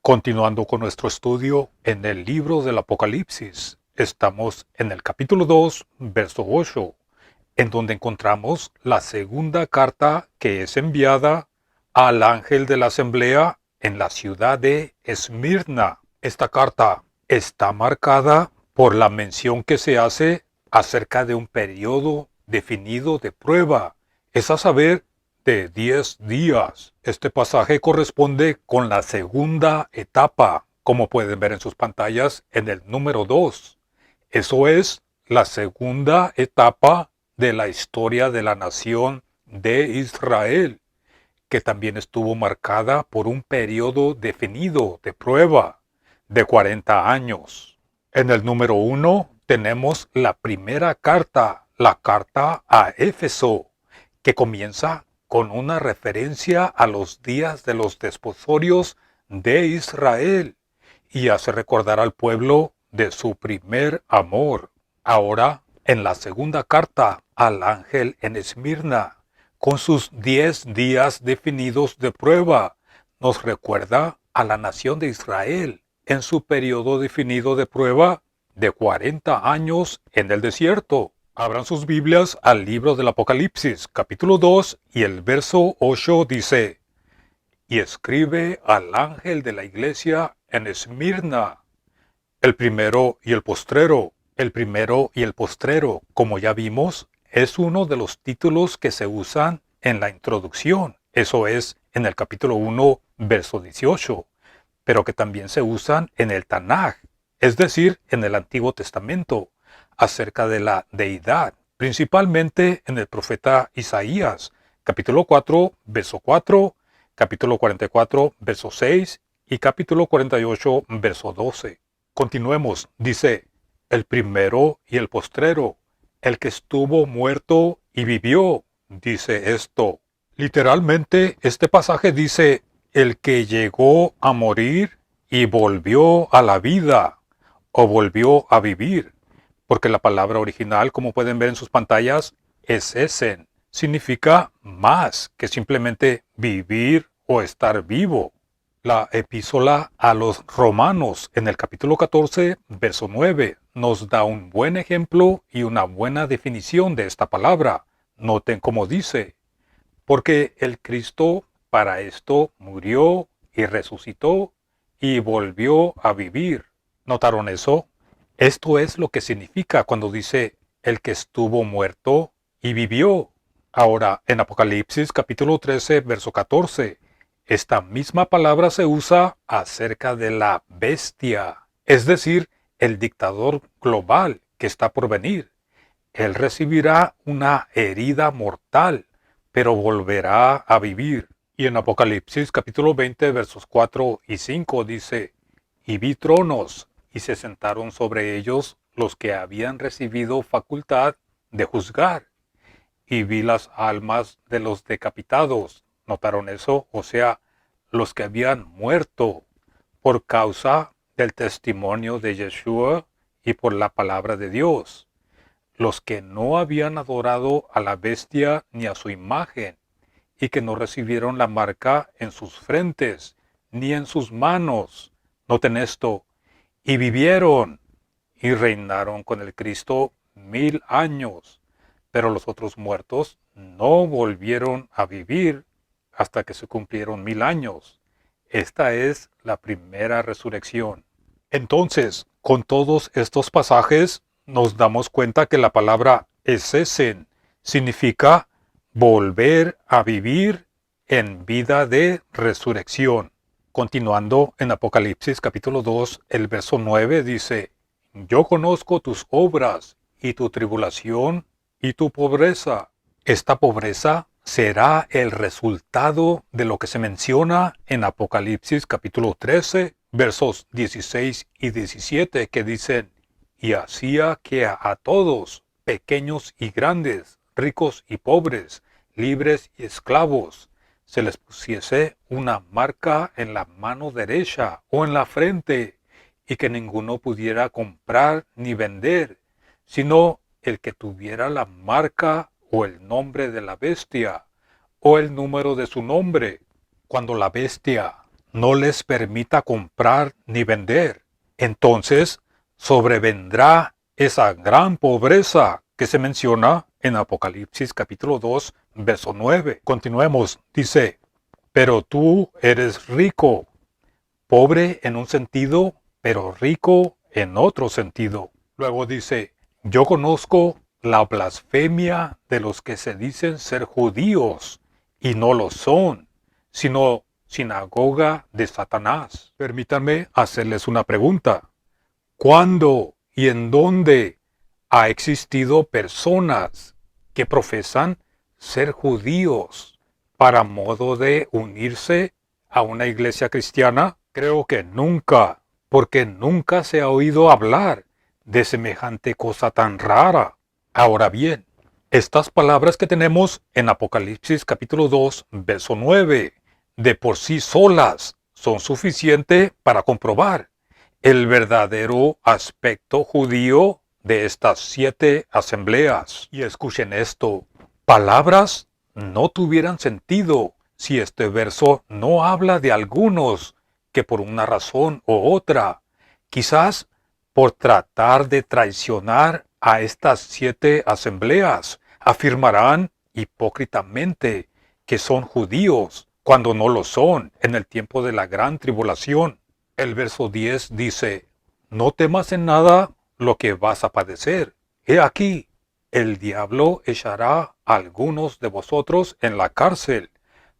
Continuando con nuestro estudio en el libro del Apocalipsis, estamos en el capítulo 2, verso 8, en donde encontramos la segunda carta que es enviada al ángel de la asamblea en la ciudad de Esmirna. Esta carta está marcada por la mención que se hace acerca de un periodo definido de prueba, es a saber, de 10 días. Este pasaje corresponde con la segunda etapa, como pueden ver en sus pantallas en el número 2. Eso es la segunda etapa de la historia de la nación de Israel, que también estuvo marcada por un periodo definido de prueba de 40 años. En el número 1 tenemos la primera carta, la carta a Éfeso, que comienza con una referencia a los días de los desposorios de Israel y hace recordar al pueblo de su primer amor. Ahora, en la segunda carta al ángel en Esmirna, con sus 10 días definidos de prueba, nos recuerda a la nación de Israel en su periodo definido de prueba de 40 años en el desierto. Abran sus Biblias al libro del Apocalipsis, capítulo 2, y el verso 8 dice: Y escribe al ángel de la iglesia en Esmirna, el primero y el postrero. El primero y el postrero, como ya vimos, es uno de los títulos que se usan en la introducción. Eso es en el capítulo 1, verso 18, pero que también se usan en el Tanaj, es decir, en el Antiguo Testamento, acerca de la deidad, principalmente en el profeta Isaías, capítulo 4, verso 4, capítulo 44, verso 6 y capítulo 48, verso 12. Continuemos, dice: el primero y el postrero, el que estuvo muerto y vivió, dice esto. Literalmente, este pasaje dice: el que llegó a morir y volvió a la vida, o volvió a vivir, porque la palabra original, como pueden ver en sus pantallas, es esen. Significa más que simplemente vivir o estar vivo. La epístola a los Romanos en el capítulo 14, verso 9, nos da un buen ejemplo y una buena definición de esta palabra. Noten cómo dice: porque el Cristo para esto murió y resucitó y volvió a vivir. ¿Notaron eso? Esto es lo que significa cuando dice el que estuvo muerto y vivió. Ahora, en Apocalipsis capítulo 13, verso 14, esta misma palabra se usa acerca de la bestia, es decir, el dictador global que está por venir. Él recibirá una herida mortal, pero volverá a vivir. Y en Apocalipsis capítulo 20, versos 4 y 5 dice: y vi tronos, y se sentaron sobre ellos los que habían recibido facultad de juzgar. Y vi las almas de los decapitados. ¿Notaron eso? O sea, los que habían muerto por causa del testimonio de Yeshua y por la palabra de Dios. Los que no habían adorado a la bestia ni a su imagen, y que no recibieron la marca en sus frentes, ni en sus manos. Noten esto: y vivieron y reinaron con el Cristo 1000 años. Pero los otros muertos no volvieron a vivir hasta que se cumplieron 1000 años. Esta es la primera resurrección. Entonces, con todos estos pasajes, nos damos cuenta que la palabra esesen significa volver a vivir en vida de resurrección. Continuando en Apocalipsis capítulo 2, el verso 9 dice: yo conozco tus obras y tu tribulación y tu pobreza. Esta pobreza será el resultado de lo que se menciona en Apocalipsis capítulo 13, versos 16 y 17, que dicen: y hacía que a todos, pequeños y grandes, ricos y pobres, libres y esclavos, se les pusiese una marca en la mano derecha o en la frente, y que ninguno pudiera comprar ni vender, sino el que tuviera la marca o el nombre de la bestia, o el número de su nombre. Cuando la bestia no les permita comprar ni vender. Entonces sobrevendrá esa gran pobreza que se menciona en Apocalipsis capítulo 2, verso 9. Continuemos, dice, pero tú eres rico, pobre en un sentido, pero rico en otro sentido. Luego dice, yo conozco la blasfemia de los que se dicen ser judíos y no lo son, sino sinagoga de Satanás. Permítanme hacerles una pregunta. ¿Cuándo y en dónde ha existido personas que profesan ser judíos para modo de unirse a una iglesia cristiana? Creo que nunca, porque nunca se ha oído hablar de semejante cosa tan rara. Ahora bien, estas palabras que tenemos en Apocalipsis capítulo 2, verso 9, de por sí solas son suficientes para comprobar el verdadero aspecto judío de estas 7 asambleas. Y escuchen esto, palabras no tuvieran sentido si este verso no habla de algunos que por una razón u otra, quizás por tratar de traicionar a estas 7 asambleas, afirmarán hipócritamente que son judíos cuando no lo son en el tiempo de la gran tribulación. El verso 10 dice, no temas en nada lo que vas a padecer. He aquí, el diablo echará a algunos de vosotros en la cárcel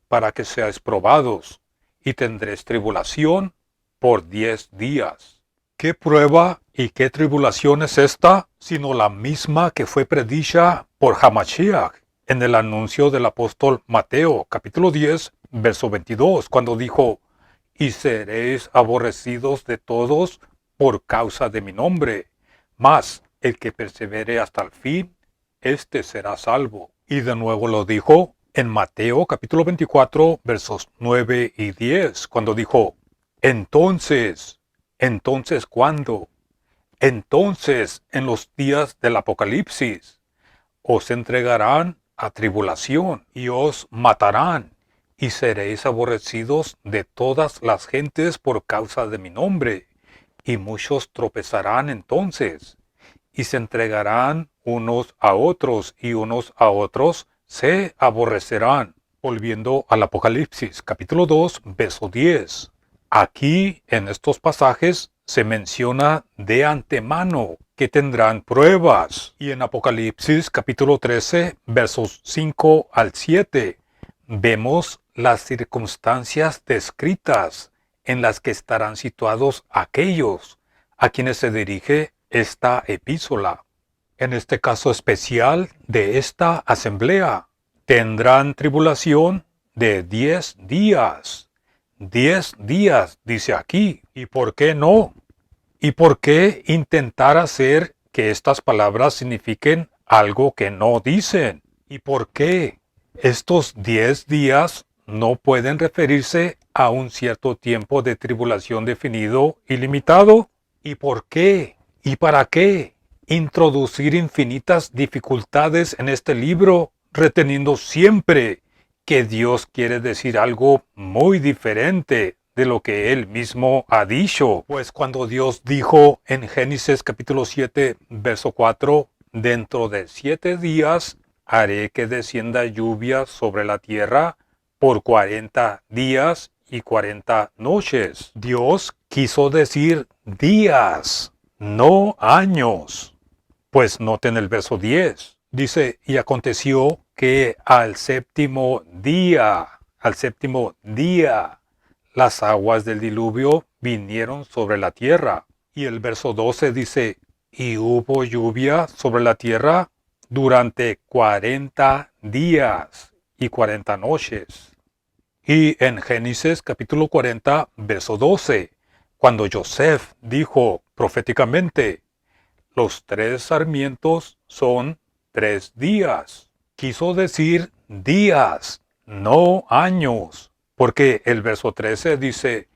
para que seáis probados, y tendréis tribulación por 10 días. ¿Qué prueba y qué tribulación es esta, sino la misma que fue predicha por Hamashiach en el anuncio del apóstol Mateo, capítulo 10, verso 22, cuando dijo, y seréis aborrecidos de todos por causa de mi nombre, mas el que persevere hasta el fin, éste será salvo. Y de nuevo lo dijo en Mateo capítulo 24, versos 9 y 10, cuando dijo, entonces ¿cuándo? Entonces, en los días del Apocalipsis, os entregarán a tribulación y os matarán, y seréis aborrecidos de todas las gentes por causa de mi nombre, y muchos tropezarán entonces, y se entregarán unos a otros, y unos a otros se aborrecerán. Volviendo al Apocalipsis, capítulo 2, verso 10. Aquí, en estos pasajes, se menciona de antemano que tendrán pruebas. Y en Apocalipsis, capítulo 13, versos 5 al 7, vemos las circunstancias descritas en las que estarán situados aquellos a quienes se dirige esta epístola. En este caso especial de esta asamblea, tendrán tribulación de 10 días. 10 días, dice aquí. ¿Y por qué no? ¿Y por qué intentar hacer que estas palabras signifiquen algo que no dicen? ¿Y por qué estos 10 días no pueden referirse a un cierto tiempo de tribulación definido y limitado? ¿Y por qué? ¿Y para qué introducir infinitas dificultades en este libro, reteniendo siempre que Dios quiere decir algo muy diferente de lo que Él mismo ha dicho? Pues cuando Dios dijo en Génesis capítulo 7, verso 4, dentro de 7 días haré que descienda lluvia sobre la tierra por 40 días y 40 noches. Dios quiso decir días, no años. Pues noten el verso 10. Dice, y aconteció que al séptimo día, las aguas del diluvio vinieron sobre la tierra. Y el verso 12 dice, y hubo lluvia sobre la tierra durante 40 días y 40 noches. Y en Génesis capítulo 40, verso 12, cuando Joseph dijo proféticamente, los 3 sarmientos son 3 días. Quiso decir días, no años, porque el verso 13 dice,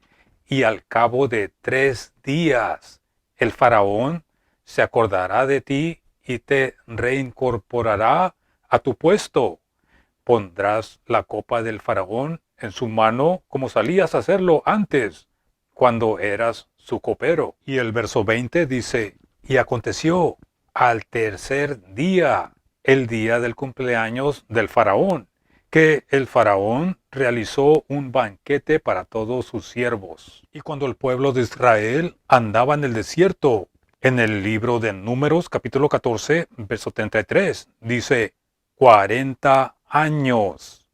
y al cabo de 3 días el faraón se acordará de ti y te reincorporará a tu puesto. Pondrás la copa del faraón en su mano como salías a hacerlo antes, cuando eras su copero. Y el verso 20 dice, y aconteció al tercer día, el día del cumpleaños del faraón, que el faraón realizó un banquete para todos sus siervos. Y cuando el pueblo de Israel andaba en el desierto, en el libro de Números, capítulo 14, verso 33, dice 40 años.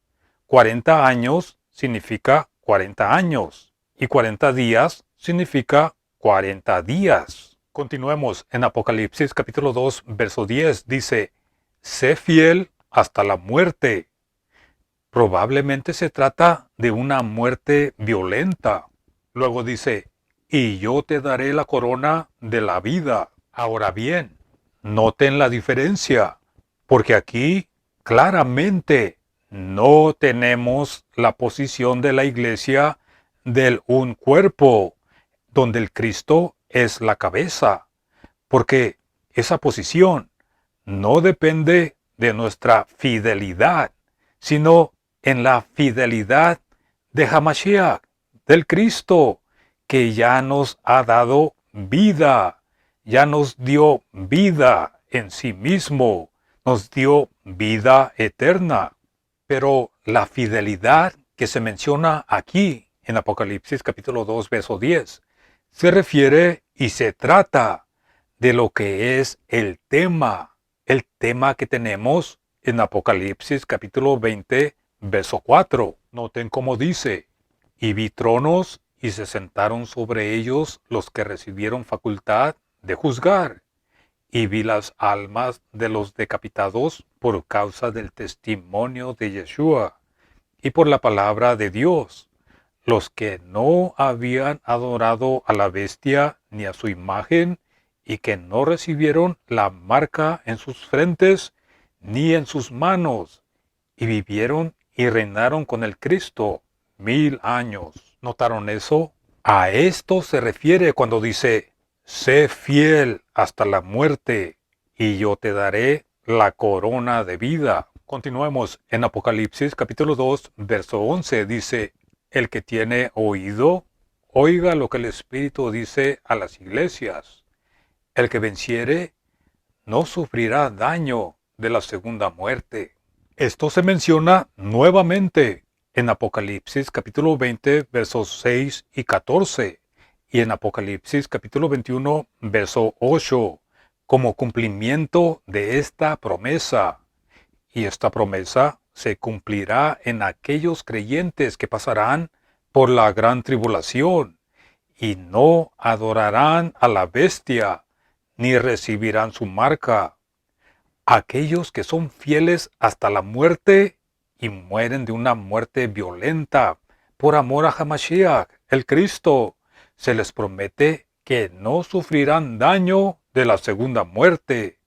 40 años significa 40 años y 40 días significa 40 días. Continuemos en Apocalipsis capítulo 2, verso 10, dice, sé fiel hasta la muerte. Probablemente se trata de una muerte violenta. Luego dice, y yo te daré la corona de la vida. Ahora bien, noten la diferencia, porque aquí claramente no tenemos la posición de la iglesia del un cuerpo, donde el Cristo es la cabeza, porque esa posición no depende de nuestra fidelidad, sino en la fidelidad de Hamashiach, del Cristo, que ya nos ha dado vida, ya nos dio vida en sí mismo, nos dio vida eterna. Pero la fidelidad que se menciona aquí en Apocalipsis capítulo 2, verso 10, se refiere y se trata de lo que es el tema que tenemos en Apocalipsis capítulo 20, verso 4. Noten cómo dice, y vi tronos y se sentaron sobre ellos los que recibieron facultad de juzgar, y vi las almas de los decapitados por causa del testimonio de Yeshua y por la palabra de Dios, los que no habían adorado a la bestia ni a su imagen, y que no recibieron la marca en sus frentes ni en sus manos, y vivieron y reinaron con el Cristo 1000 años. ¿Notaron eso? A esto se refiere cuando dice, sé fiel hasta la muerte, y yo te daré la corona de vida. Continuemos en Apocalipsis capítulo 2, verso 11, dice, el que tiene oído, oiga lo que el Espíritu dice a las iglesias. El que venciere no sufrirá daño de la segunda muerte. Esto se menciona nuevamente en Apocalipsis capítulo 20, versos 6 y 14, y en Apocalipsis capítulo 21, verso 8, como cumplimiento de esta promesa. Y esta promesa se cumplirá en aquellos creyentes que pasarán por la gran tribulación, y no adorarán a la bestia, ni recibirán su marca. Aquellos que son fieles hasta la muerte y mueren de una muerte violenta por amor a Hamashiach, el Cristo, se les promete que no sufrirán daño de la segunda muerte,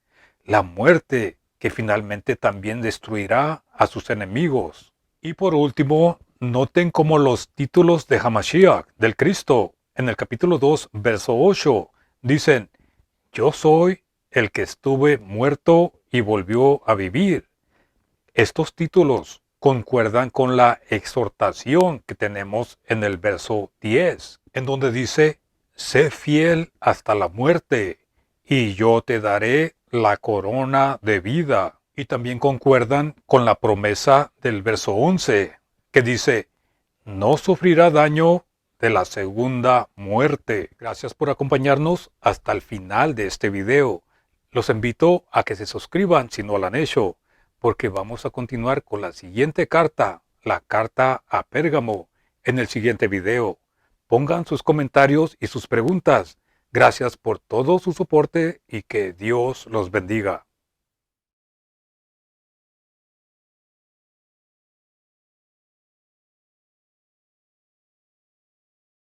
la muerte que finalmente también destruirá a sus enemigos. Y por último, noten cómo los títulos de Hamashiach, del Cristo, en el capítulo 2, verso 8, dicen, yo soy el que estuve muerto y volvió a vivir. Estos títulos concuerdan con la exhortación que tenemos en el verso 10, en donde dice, sé fiel hasta la muerte, y yo te daré la corona de vida. Y también concuerdan con la promesa del verso 11, que dice, no sufrirá daño de la segunda muerte. Gracias por acompañarnos hasta el final de este video. Los invito a que se suscriban si no lo han hecho, porque vamos a continuar con la siguiente carta, la carta a Pérgamo, en el siguiente video. Pongan sus comentarios y sus preguntas. Gracias por todo su soporte y que Dios los bendiga.